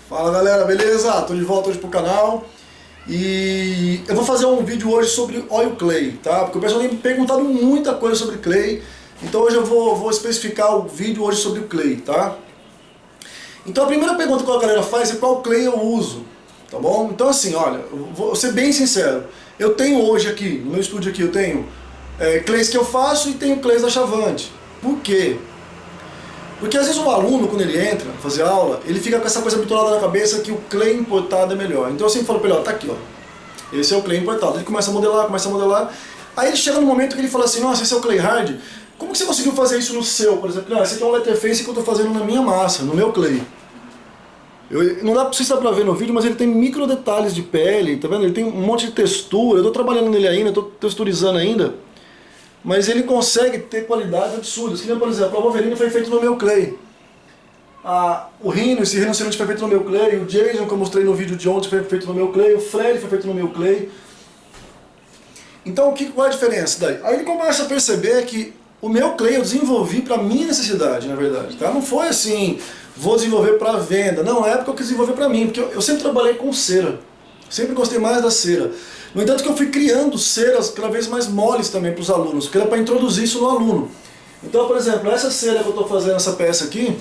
Fala galera, beleza? Tô de volta hoje pro canal e eu vou fazer um vídeo hoje sobre oil clay, tá? Porque o pessoal tem me perguntado muita coisa sobre clay, então hoje eu vou especificar o vídeo hoje sobre o clay, tá? Então a primeira pergunta que a galera faz é qual clay eu uso, tá bom? Então assim, olha, eu vou ser bem sincero, eu tenho hoje aqui, no meu estúdio aqui, eu tenho clays que eu faço e tenho clays da Chavante. Por quê? Porque às vezes o aluno, quando ele entra fazer aula, ele fica com essa coisa bitolada na cabeça que o clay importado é melhor. Então eu sempre falo pra ele, ó, tá aqui, ó, esse é o clay importado. Ele começa a modelar, aí ele chega no momento que ele fala assim, nossa, esse é o clay hard, como que você conseguiu fazer isso no seu? Por exemplo, não, esse aqui é um letterface que eu tô fazendo na minha massa, no meu clay. Não dá pra você dar pra ver no vídeo, mas ele tem micro detalhes de pele, tá vendo? Ele tem um monte de textura, eu tô trabalhando nele ainda, tô texturizando ainda. Mas ele consegue ter qualidades absurdas. Que nem, por exemplo, a Wolverine foi feito no meu clay. O Rhino, esse rinoceronte foi feito no meu clay. O Jason, que eu mostrei no vídeo de ontem, foi feito no meu clay. O Freddy foi feito no meu clay. Então, qual é a diferença daí? Aí ele começa a perceber que o meu clay eu desenvolvi para minha necessidade, na verdade. Tá? Não foi assim, vou desenvolver para venda. Não, na época eu quis desenvolver para mim, porque eu sempre trabalhei com cera. Sempre gostei mais da cera. No entanto que eu fui criando ceras cada vez mais moles também para os alunos, porque era para introduzir isso no aluno. Então, por exemplo, essa cera que eu estou fazendo, essa peça aqui,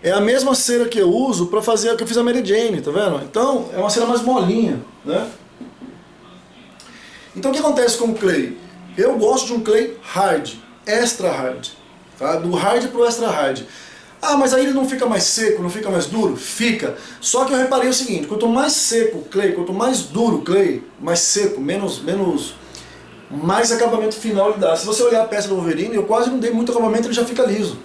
é a mesma cera que eu uso para fazer a que eu fiz a Mary Jane, tá vendo? Então, é uma cera mais molinha, né? Então, o que acontece com o clay? Eu gosto de um clay hard, extra hard, tá? Do hard para o extra hard. Ah, mas aí ele não fica mais seco, não fica mais duro? Fica. Só que eu reparei o seguinte, quanto mais seco o clay, quanto mais duro o clay, mais seco, mais acabamento final ele dá. Se você olhar a peça do Wolverine, eu quase não dei muito acabamento, ele já fica liso.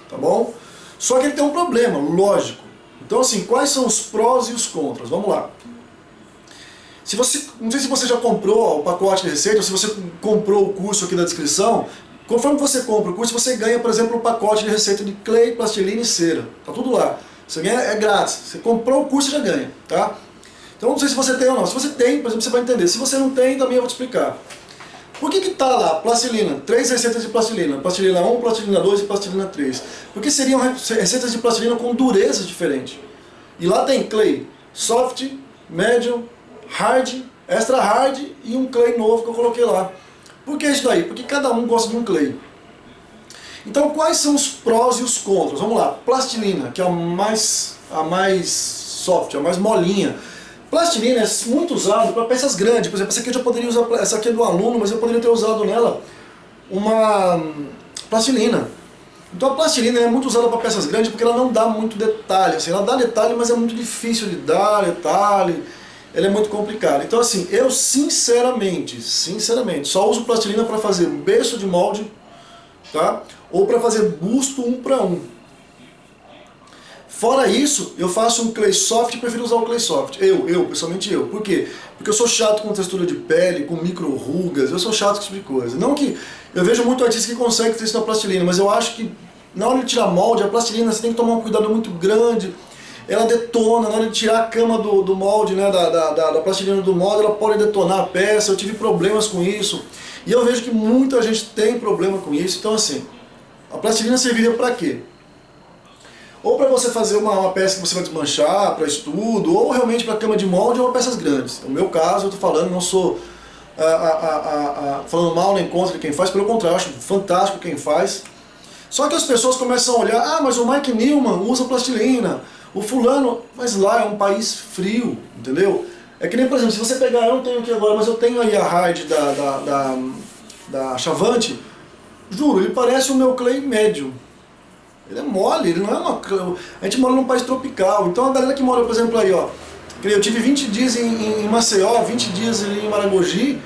Tá bom? Só que ele tem um problema, lógico. Então assim, quais são os prós e os contras? Vamos lá. Não sei se você já comprou o pacote de receita, ou se você comprou o curso aqui da descrição. Conforme você compra o curso, você ganha, por exemplo, um pacote de receita de clay, plastilina e cera. Tá tudo lá. Você ganha, é grátis. Você comprou o curso, você já ganha, tá? Então não sei se você tem ou não. Se você tem, por exemplo, você vai entender. Se você não tem, também eu vou te explicar. Por que tá lá, plastilina? 3 receitas de plastilina. Plastilina 1, plastilina 2 e plastilina 3. Porque seriam receitas de plastilina com durezas diferentes. E lá tem clay soft, medium, hard, extra hard e um clay novo que eu coloquei lá. Por que isso daí? Porque cada um gosta de um clay. Então quais são os prós e os contras? Vamos lá, plastilina, que é a mais soft, a mais molinha. Plastilina é muito usado para peças grandes. Por exemplo, essa aqui eu já poderia usar, essa aqui é do aluno, mas eu poderia ter usado nela uma plastilina. Então a plastilina é muito usada para peças grandes porque ela não dá muito detalhe. Assim, ela dá detalhe, mas é muito difícil de dar detalhe. Ela é muito complicada. Então assim, eu sinceramente, só uso plastilina para fazer berço de molde, tá? Ou para fazer busto 1 para 1. Fora isso, eu faço um clay soft e prefiro usar o clay soft. Pessoalmente eu. Por quê? Porque eu sou chato com textura de pele, com micro rugas, eu sou chato com esse tipo de coisa. Não que eu vejo muito artista que consegue ter isso na plastilina, mas eu acho que na hora de tirar molde, a plastilina você tem que tomar um cuidado muito grande. Ela detona, na hora de tirar a cama do molde, né, da plastilina do molde, ela pode detonar a peça. Eu tive problemas com isso. E eu vejo que muita gente tem problema com isso. Então assim, a plastilina serviria para quê? Ou para você fazer uma peça que você vai desmanchar, para estudo, ou realmente para cama de molde ou peças grandes. No meu caso, eu estou falando, não sou falando mal nem contra quem faz, pelo contrário, eu acho fantástico quem faz. Só que as pessoas começam a olhar, ah, mas o Mike Newman usa plastilina. O fulano, mas lá é um país frio, entendeu? É que nem, por exemplo, se você pegar, eu não tenho aqui agora, mas eu tenho aí a hard da Chavante, juro, ele parece o meu clay médio. Ele é mole, ele não é uma... A gente mora num país tropical, então a galera que mora, por exemplo, aí, ó, eu tive 20 dias em Maceió, 20 dias em Maragogi,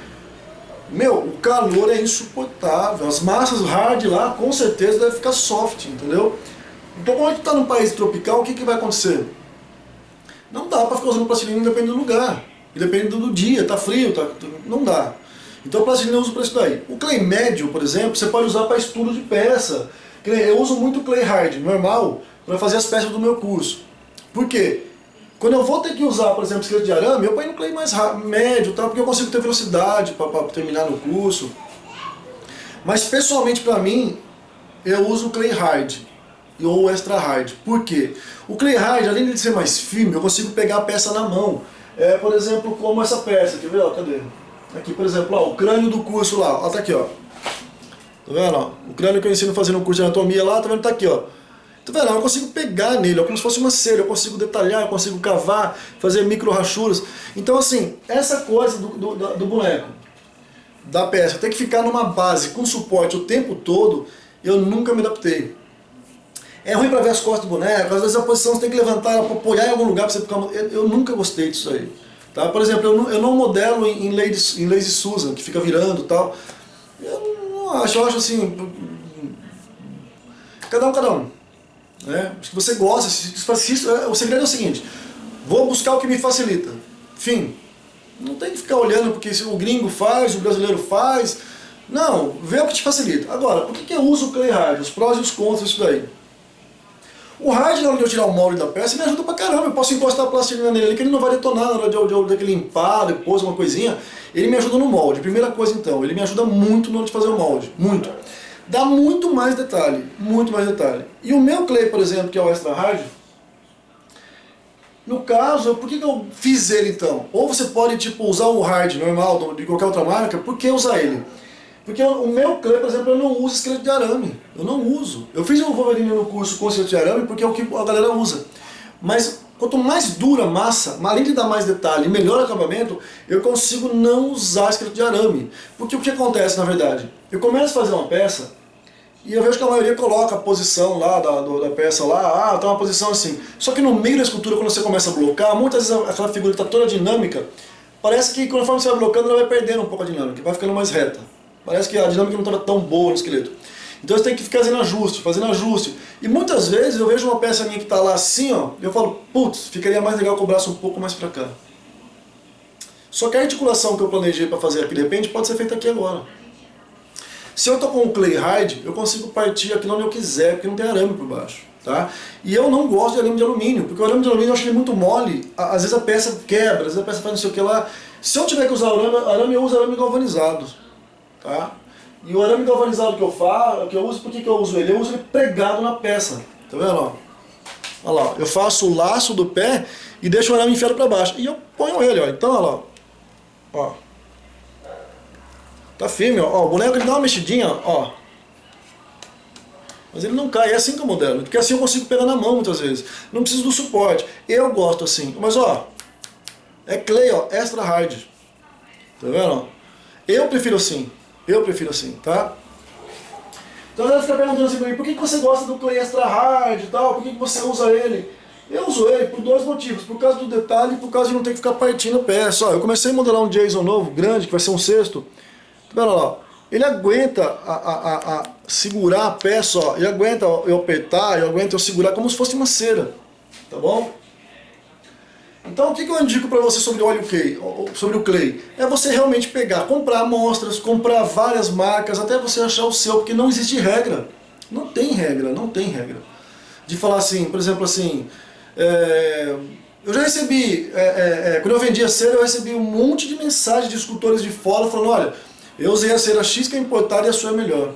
meu, o calor é insuportável, as massas hard lá, com certeza, deve ficar soft, entendeu? Então quando a gente está num país tropical, o que vai acontecer? Não dá para ficar usando plastilina dependendo do lugar, dependendo do dia, tá frio, não dá. Então a plastilina eu uso para isso daí. O clay médio, por exemplo, você pode usar para estudo de peça. Eu uso muito clay hard, normal, para fazer as peças do meu curso. Por quê? Quando eu vou ter que usar, por exemplo, esqueleto de arame, eu ponho no clay mais médio, tá? Porque eu consigo ter velocidade para terminar no curso. Mas pessoalmente para mim, eu uso o clay hard. ou Extra Hard. Por quê? O Clay Hard, além de ser mais firme, eu consigo pegar a peça na mão. Por exemplo, como essa peça, quer ver? Ó, cadê? Aqui, por exemplo, ó, o crânio do curso lá, ó, tá aqui, ó. Tá vendo? Ó? O crânio que eu ensino fazendo um curso de anatomia lá, tá vendo? Tá aqui, ó. Tá vendo? Eu consigo pegar nele, ó, como se fosse uma cera, eu consigo detalhar, eu consigo cavar, fazer micro rachuras. Então, assim, essa coisa do boneco, da peça, tem que ficar numa base com suporte o tempo todo, eu nunca me adaptei. É ruim pra ver as costas do boneco, às vezes a posição você tem que levantar ela pra apoiar em algum lugar pra você ficar... Eu nunca gostei disso aí. Tá? Por exemplo, eu não modelo em Lazy Susan, que fica virando e tal. Eu não acho, eu acho assim... Cada um. Né? Acho que você gosta, o segredo é o seguinte: vou buscar o que me facilita. Fim. Não tem que ficar olhando porque o gringo faz, o brasileiro faz. Não, vê o que te facilita. Agora, por que eu uso o Clay Hard? Os prós e os contras disso daí. O hard, na hora de eu tirar o molde da peça, me ajuda pra caramba. Eu posso encostar a plastilina nele ali, que ele não vai detonar na hora de limpar, depois uma coisinha. Ele me ajuda no molde. Primeira coisa então, ele me ajuda muito na hora de fazer o molde. Muito. Dá muito mais detalhe. Muito mais detalhe. E o meu clay, por exemplo, que é o Extra Hard, no caso, por que eu fiz ele então? Ou você pode tipo, usar o hard normal de qualquer outra marca, por que usar ele? Porque o meu clay, por exemplo, eu não uso esqueleto de arame. Eu não uso. Eu fiz um Wolverine no curso com esqueleto de arame porque é o que a galera usa. Mas quanto mais dura a massa, além de dar mais detalhe e melhor acabamento, eu consigo não usar esqueleto de arame. Porque o que acontece na verdade? Eu começo a fazer uma peça e eu vejo que a maioria coloca a posição lá da peça lá, tá uma posição assim. Só que no meio da escultura, quando você começa a blocar, muitas vezes aquela figura está toda dinâmica, parece que conforme você vai blocando, ela vai perdendo um pouco a dinâmica, vai ficando mais reta. Parece que a dinâmica não estava tão boa no esqueleto. Então você tem que ficar fazendo ajuste. E muitas vezes eu vejo uma peça minha que está lá assim, ó, e eu falo, putz, ficaria mais legal com o braço um pouco mais para cá. Só que a articulação que eu planejei para fazer aqui de repente pode ser feita aqui agora. Se eu estou com o Clay Hard, eu consigo partir aqui onde eu quiser, porque não tem arame por baixo. Tá? E eu não gosto de arame de alumínio, porque o arame de alumínio eu acho ele muito mole, às vezes a peça quebra, às vezes a peça faz não sei o que lá. Se eu tiver que usar arame eu uso arame galvanizado. Tá? E o arame galvanizado que eu uso, por que eu uso ele? Eu uso ele pregado na peça. Tá vendo? Ó? Olha lá, eu faço o laço do pé e deixo o arame enfiado para baixo. E eu ponho ele, ó. Então, olha lá. Ó. Tá firme, ó. O boneco ele dá uma mexidinha, ó. Mas ele não cai, é assim que eu modelo. Porque assim eu consigo pegar na mão muitas vezes. Não preciso do suporte. Eu gosto assim. Mas ó, é clay, ó, extra hard. Tá vendo? Ó? Eu prefiro assim, tá? Então você fica perguntando assim pra mim, por que você gosta do clay extra hard e tal? Por que você usa ele? Eu uso ele por dois motivos, por causa do detalhe e por causa de não ter que ficar partindo a peça. Ó, eu comecei a modelar um Jason novo, grande, que vai ser um cesto. Tá vendo lá? Ele aguenta segurar a peça, ó, ele aguenta eu apertar, eu aguento eu segurar como se fosse uma cera, tá bom? Então o que eu indico para você sobre o clay? É você realmente pegar, comprar amostras, comprar várias marcas, até você achar o seu, porque não existe regra. Não tem regra. De falar assim, por exemplo assim, eu já recebi, quando eu vendia cera, eu recebi um monte de mensagens de escultores de fora falando, olha, eu usei a cera X que é importada e a sua é melhor.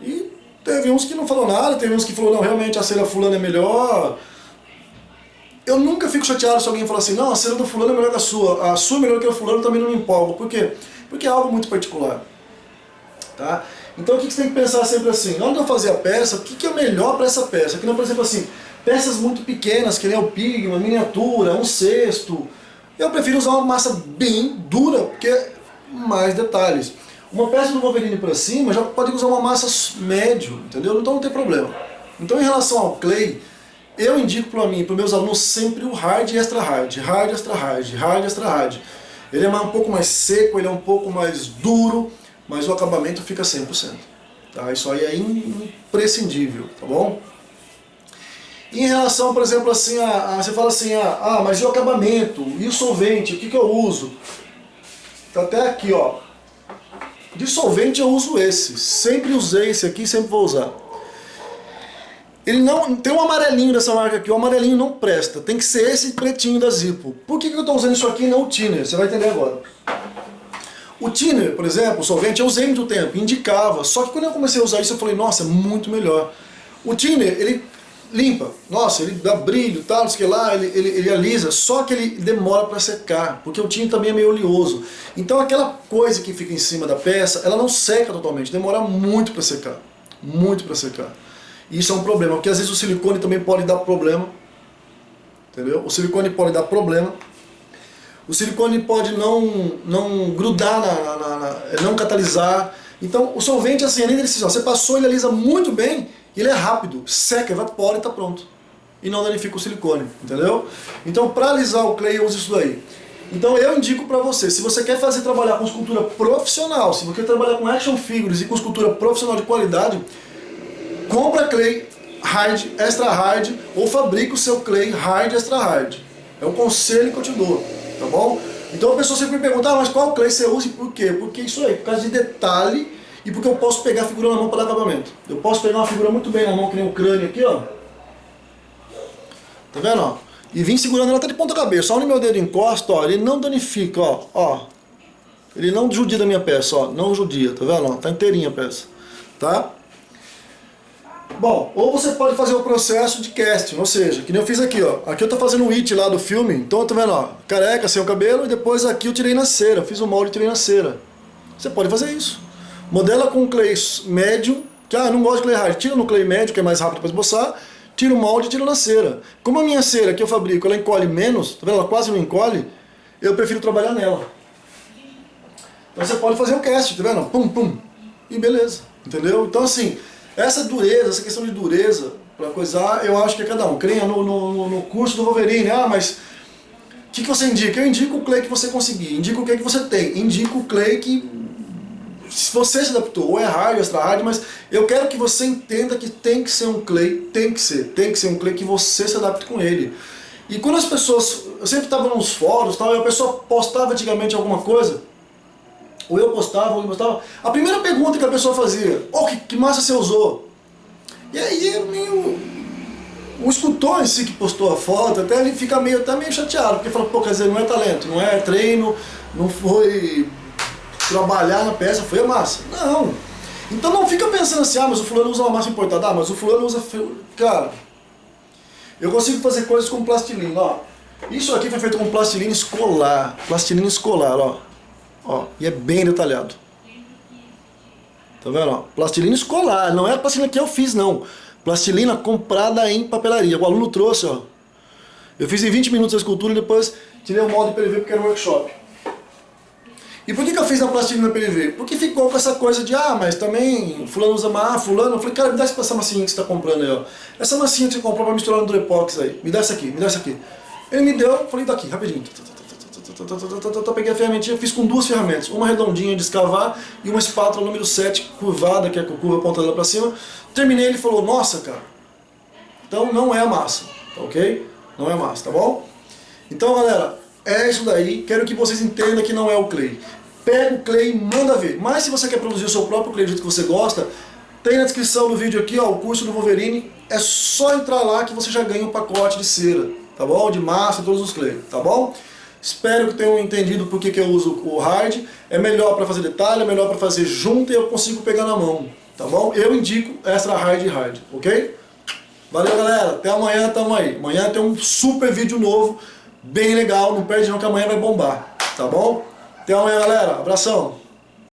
E teve uns que não falou nada, teve uns que falou, não, realmente a cera fulana é melhor. Eu nunca fico chateado se alguém falar assim, não, a cera do fulano é melhor que a sua é melhor que a fulano, também não me empolgo. Por quê? Porque é algo muito particular. Tá? Então o que você tem que pensar sempre assim, na hora de eu fazer a peça, o que é melhor para essa peça? Que não, por exemplo assim, peças muito pequenas, que nem o Pigma, miniatura, um cesto. Eu prefiro usar uma massa bem dura, porque mais detalhes. Uma peça do Wolverine para cima já pode usar uma massa médio, entendeu? Então não tem problema. Então em relação ao clay, eu indico para mim, para os meus alunos, sempre o hard e extra hard, hard, extra hard, hard, extra hard. Ele é um pouco mais seco, ele é um pouco mais duro, mas o acabamento fica 100%. Tá? Isso aí é imprescindível, tá bom? E em relação, por exemplo, assim, você fala assim, mas e o acabamento? E o solvente? O que eu uso? Tá até aqui, ó. De solvente eu uso esse. Sempre usei esse aqui e sempre vou usar. Ele não tem um amarelinho dessa marca aqui. O amarelinho não presta. Tem que ser esse pretinho da Zippo. Por que eu estou usando isso aqui e não o thinner? Você vai entender agora. O thinner, por exemplo, o solvente, eu usei muito tempo. Indicava. Só que quando eu comecei a usar isso, eu falei, nossa, é muito melhor. O thinner, ele limpa, nossa, ele dá brilho, tal, não sei o que lá, ele alisa, só que ele demora para secar, porque o thinner também é meio oleoso. Então aquela coisa que fica em cima da peça, ela não seca totalmente, demora muito para secar, muito para secar. E isso é um problema, porque às vezes o silicone também pode dar problema, entendeu? O silicone pode dar problema. O silicone pode não grudar, não catalisar. Então o solvente, assim, além dele, você passou, ele alisa muito bem, ele é rápido, seca, evapora e está pronto. E não danifica o silicone, entendeu? Então para alisar o clay eu uso isso daí. Então eu indico para você, se você quer trabalhar com escultura profissional, se você quer trabalhar com action figures e com escultura profissional de qualidade, compra clay hard, extra hard, ou fabrica o seu clay hard, extra hard. É o conselho que eu te dou, tá bom? Então a pessoa sempre me pergunta, mas qual clay você usa e por quê? Porque isso aí, por causa de detalhe e porque eu posso pegar a figura na mão para dar acabamento. Eu posso pegar uma figura muito bem na mão, que nem o crânio aqui, ó. Tá vendo, ó? E vim segurando ela até de ponta cabeça. Onde meu dedo encosta, ó, ele não danifica, ó. Ele não judia da minha peça, ó. Não judia, tá vendo? Ó, tá inteirinha a peça, tá? Bom, ou você pode fazer o processo de casting, ou seja, que nem eu fiz aqui, ó. Aqui eu tô fazendo o it lá do filme, então tá vendo, ó, careca, sem o cabelo, e depois aqui eu tirei na cera, fiz o molde e tirei na cera. Você pode fazer isso. Modela com clay médio, que não gosto de clay hard, tira no clay médio, que é mais rápido para esboçar, tira o molde e tira na cera. Como a minha cera que eu fabrico, ela encolhe menos, tá vendo, ela quase não encolhe, eu prefiro trabalhar nela. Então você pode fazer o casting, tá vendo? Pum, pum, e beleza, entendeu? Então assim, essa dureza, essa questão de dureza, para coisar, eu acho que é cada um. Creia no curso do Wolverine, mas o que você indica? Eu indico o clay que você conseguir, indico o clay que você tem, indico o clay que se você se adaptou, ou é hard, extra hard, mas eu quero que você entenda que tem que ser um clay, tem que ser um clay que você se adapte com ele. E quando as pessoas, eu sempre estava nos fóruns, tal, e a pessoa postava antigamente alguma coisa, ou eu postava, ou alguém postava, a primeira pergunta que a pessoa fazia, que massa você usou? E aí o escultor em si que postou a foto, até ele fica meio chateado, porque fala, pô, quer dizer, não é talento, não é treino, não foi trabalhar na peça, foi a massa. Não. Então não fica pensando assim, mas o fulano usa uma massa importada, mas o fulano usa... Cara, eu consigo fazer coisas com plastilina, ó. Isso aqui foi feito com plastilina escolar, ó, e é bem detalhado. Tá vendo, ó? Plastilina escolar, não é a plastilina que eu fiz, não. Plastilina comprada em papelaria, o aluno trouxe, ó. Eu fiz em 20 minutos a escultura e depois tirei o molde PLV porque era um workshop. E por que eu fiz na plastilina PLV? Porque ficou com essa coisa de, mas também fulano usa fulano. Eu falei, cara, me dá essa massinha que você está comprando aí, ó. Essa massinha que você comprou para misturar no Durepox aí. Me dá essa aqui, me dá essa aqui. Ele me deu, falei, daqui, rapidinho. Peguei a ferramentinha, fiz com duas ferramentas. Uma redondinha de escavar e uma espátula número 7 curvada, que é com curva apontada lá para cima. Terminei, ele falou, nossa, cara. Então não é a massa, tá ok? Não é a massa, tá bom? Então, galera, é isso daí. Quero que vocês entendam que não é o clay. Pega o clay e manda ver. Mas se você quer produzir o seu próprio clay do jeito que você gosta, tem na descrição do vídeo aqui, ó, o curso do Wolverine. É só entrar lá que você já ganha um pacote de cera, tá bom? De massa, todos os clay, tá bom? Espero que tenham entendido por que eu uso o hard. É melhor para fazer detalhe, é melhor para fazer junto e eu consigo pegar na mão, tá bom? Eu indico extra hard e hard, ok? Valeu, galera. Até amanhã, tamo aí. Amanhã tem um super vídeo novo, bem legal. Não perde não que amanhã vai bombar, tá bom? Até amanhã, galera. Abração.